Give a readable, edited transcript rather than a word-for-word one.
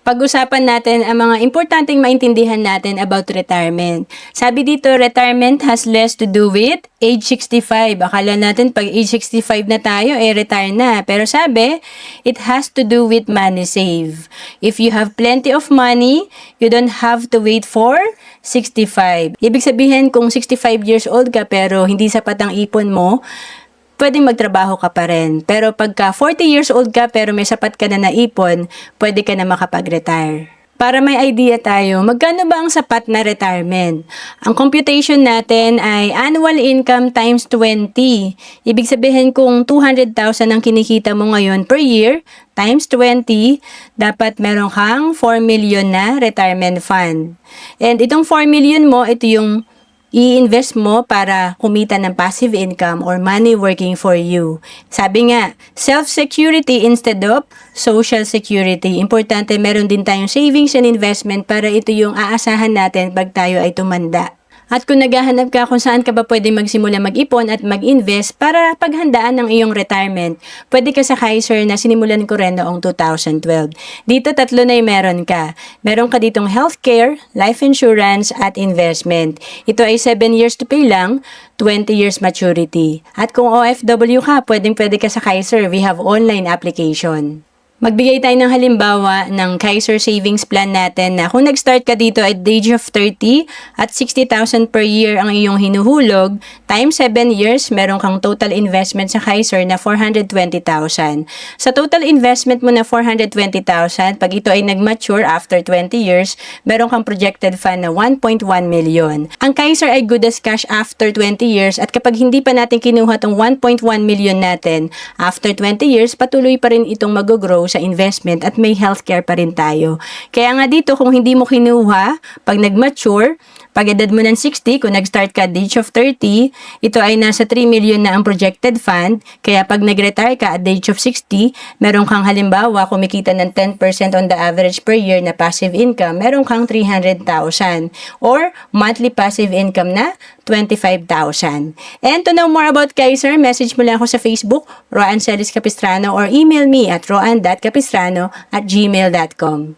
Pag-usapan natin ang mga importanteng maintindihan natin about retirement. Sabi dito, retirement has less to do with age 65. Akala natin pag age 65 na tayo, retire na. Pero sabi, it has to do with money save. If you have plenty of money, you don't have to wait for 65. Ibig sabihin, kung 65 years old ka pero hindi sapat ang ipon mo, pwedeng magtrabaho ka pa rin. Pero pagka 40 years old ka pero may sapat ka na naipon, pwede ka na makapag-retire. Para may idea tayo, magkano ba ang sapat na retirement? Ang computation natin ay annual income times 20. Ibig sabihin kung 200,000 ang kinikita mo ngayon per year, times 20, dapat meron kang 4 million na retirement fund. And itong 4 million mo, ito yung i-invest mo para kumita ng passive income or money working for you. Sabi nga, self-security instead of social security. Importante meron din tayong savings and investment para ito yung aasahan natin pag tayo ay tumanda. At kung naghahanap ka kung saan ka ba pwede magsimula mag-ipon at mag-invest para paghandaan ng iyong retirement, pwede ka sa Kaiser na sinimulan ko rin noong 2012. Dito tatlo na yung meron ka. Meron ka ditong healthcare, life insurance, at investment. Ito ay 7 years to pay lang, 20 years maturity. At kung OFW ka, pwede ka sa Kaiser. We have online application. Magbigay tayo ng halimbawa ng Kaiser Savings Plan natin na kung nag-start ka dito at the age of 30 at 60,000 per year ang iyong hinuhulog, times 7 years, meron kang total investment sa Kaiser na 420,000. Sa total investment mo na 420,000, pag ito ay nag-mature after 20 years, meron kang projected fund na 1.1 million. Ang Kaiser ay good as cash after 20 years at kapag hindi pa natin kinuha tong 1.1 million natin, after 20 years, patuloy pa rin itong mag-grow sa investment at may healthcare pa rin tayo. Kaya nga dito, kung hindi mo kinuha, pag nag-mature, pag edad mo ng 60, kung nag-start ka at the age of 30, ito ay nasa 3 million na ang projected fund. Kaya pag nag-retire ka at the age of 60, meron kang halimbawa, kumikita ng 10% on the average per year na passive income, meron kang 300,000. Or monthly passive income na 25,000. And to know more about Kaiser, message mo lang ako sa Facebook, Roan Celis Capistrano, or email me at roan.capistrano@gmail.com.